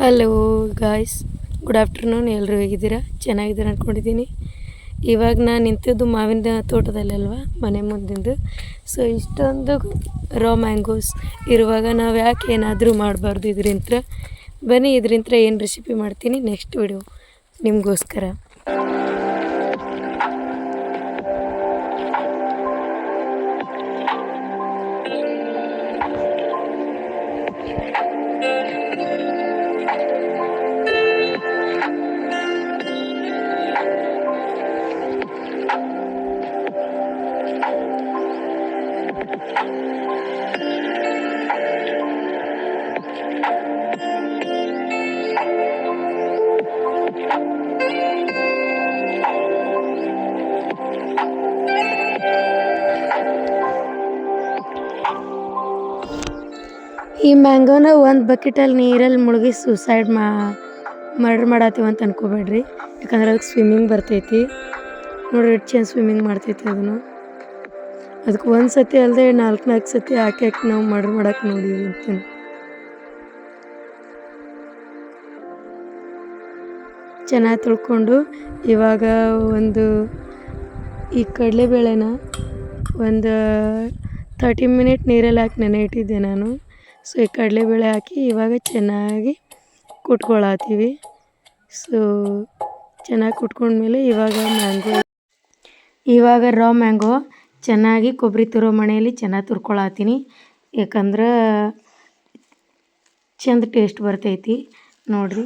Hello guys, good afternoon. ಎಲ್ಲರೂ ಹೇಗಿದ್ದೀರಾ? ಚೆನ್ನಾಗಿದ್ದೀರಾ ಅಂದ್ಕೊಂಡಿದ್ದೀನಿ. ಇವಾಗ ನಾನು ನಿಂತಿದ್ದು ಮಾವಿನ ತೋಟದಲ್ಲಲ್ವ, ಮನೆ ಮುಂದಿಂದು. ಸೊ ಇಷ್ಟೊಂದು ರಾ ಮ್ಯಾಂಗೋಸ್ ಇರುವಾಗ ನಾವು ಯಾಕೆ ಏನಾದರೂ ಮಾಡಬಾರ್ದು ಇದರಿಂದ? ಬನ್ನಿ, ಇದರಿಂದ ಏನು ರೆಸಿಪಿ ಮಾಡ್ತೀನಿ ನೆಕ್ಸ್ಟ್ ವಿಡಿಯೋ ನಿಮಗೋಸ್ಕರ. ಈ ಮ್ಯಾಂಗೋನ ಒಂದು ಬಕೆಟಲ್ಲಿ ನೀರಲ್ಲಿ ಮುಳುಗಿ ಸೂಸೈಡ್ ಮರ್ಡರ್ ಮಾಡತ್ತೀವಿ ಅಂತ ಅನ್ಕೋಬೇಡ್ರಿ. ಯಾಕಂದ್ರೆ ಅದಕ್ಕೆ ಸ್ವಿಮ್ಮಿಂಗ್ ಬರ್ತೈತಿ ನೋಡ್ರಿ, ಎಷ್ಟು ಚೆಂದ ಸ್ವಿಮ್ಮಿಂಗ್ ಮಾಡ್ತೈತಿ. ಅದಕ್ಕೆ ಒಂದು ಸತಿ ಅಲ್ಲದೆ 4 ಸತಿ ಹಾಕಿ ನಾವು ಮರ್ಡರ್ ಮಾಡಕ್ಕೆ ನೋಡಿದ್ವಿ ಅಂತ. ಚೆನ್ನಾಗಿ ತೊಳ್ಕೊಂಡು ಇವಾಗ ಈ ಕಡಲೆಬೇಳೆನ ಒಂದು 30 ಮಿನಿಟ್ ನೀರಲ್ಲಿ ಹಾಕಿ ನೆನೆ ಇಟ್ಟಿದ್ದೆ ನಾನು. ಸೊ ಈ ಕಡಲೆಬೇಳೆ ಹಾಕಿ ಇವಾಗ ಚೆನ್ನಾಗಿ ಕುಟ್ಕೊಳತ್ತೀವಿ. ಸೊ ಚೆನ್ನಾಗಿ ಕುಟ್ಕೊಂಡ್ಮೇಲೆ ಇವಾಗ ರಾ ಮ್ಯಾಂಗೋ ಚೆನ್ನಾಗಿ ಕೊಬ್ಬರಿ ತುರೋ ಮಣೆಯಲ್ಲಿ ಚೆನ್ನಾಗಿ ತುರ್ಕೊಳತ್ತೀನಿ. ಯಾಕಂದ್ರೆ ಚೆಂದ ಟೇಸ್ಟ್ ಬರ್ತೈತಿ ನೋಡ್ರಿ.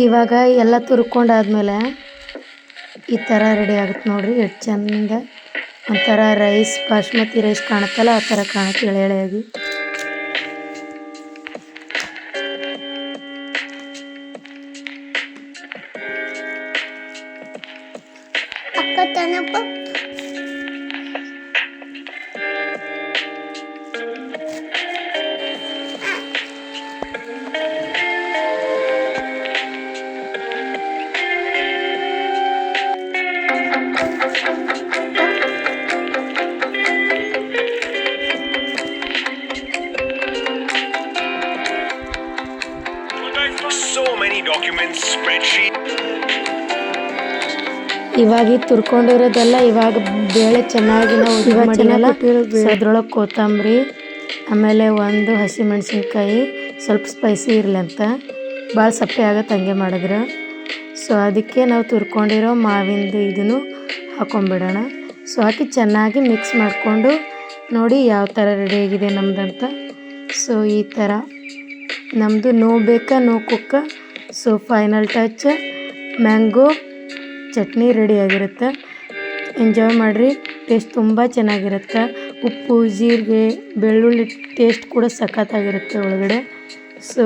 ಇವಾಗ ಎಲ್ಲ ತುರ್ಕೊಂಡಾದ್ಮೇಲೆ ಈ ಥರ ರೆಡಿ ಆಗುತ್ತೆ ನೋಡ್ರಿ. ಎಷ್ಟು ಚಂದ ಒಂಥರ ರೈಸ್, ಬಾಸ್ಮತಿ ರೈಸ್ ಕಾಣುತ್ತಲ್ಲ, ಆ ಥರ ಕಾಣುತ್ತೆ ಎಳೆ ಎಳೆಯಾಗಿ. So many documents, spreadsheet. ಇವಾಗ ತುರ್ಕೊಂಡಿರೋದೆಲ್ಲ ಇವಾಗ ಬೇಳೆ ಚೆನ್ನಾಗಿ ನಾವು ಅದ್ರೊಳಗೆ ಕೊತ್ತಂಬರಿ, ಆಮೇಲೆ ಒಂದು ಹಸಿಮೆಣಸಿನ್ಕಾಯಿ, ಸ್ವಲ್ಪ ಸ್ಪೈಸಿ ಇರಲಿ ಅಂತ, ಭಾಳ ಸಪ್ಪೆ ಆಗತ್ತೆ ಹಂಗೆ ಮಾಡಿದ್ರೆ. ಸೊ ಅದಕ್ಕೆ ನಾವು ತುರ್ಕೊಂಡಿರೋ ಮಾವಿಂದು ಇದನ್ನು ಹಾಕೊಂಡ್ಬಿಡೋಣ. ಸೊ ಹಾಕಿ ಚೆನ್ನಾಗಿ ಮಿಕ್ಸ್ ಮಾಡಿಕೊಂಡು ನೋಡಿ ಯಾವ ಥರ ರೆಡಿಯಾಗಿದೆ ನಮ್ದಂತ. ಸೊ ಈ ಥರ ನಮ್ಮದು no bake no cook. So final touch mango chutney ರೆಡಿಯಾಗಿರುತ್ತೆ. ಎಂಜಾಯ್ ಮಾಡಿರಿ, ಟೇಸ್ಟ್ ತುಂಬ ಚೆನ್ನಾಗಿರುತ್ತೆ. ಉಪ್ಪು, ಜೀರಿಗೆ, ಬೆಳ್ಳುಳ್ಳಿ ಟೇಸ್ಟ್ ಕೂಡ ಸಖತ್ತಾಗಿರುತ್ತೆ ಒಳಗಡೆ. ಸೊ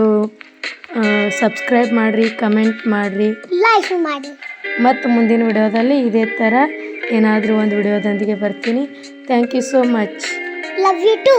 ಸಬ್ಸ್ಕ್ರೈಬ್ ಮಾಡಿರಿ, ಕಮೆಂಟ್ ಮಾಡಿರಿ, ಲೈಕ್ ಮಾಡಿ. ಮತ್ತು ಮುಂದಿನ ವಿಡಿಯೋದಲ್ಲಿ ಇದೇ ಥರ ಏನಾದರೂ ಒಂದು ವಿಡಿಯೋದೊಂದಿಗೆ ಬರ್ತೀನಿ. Thank you so much. Love you to.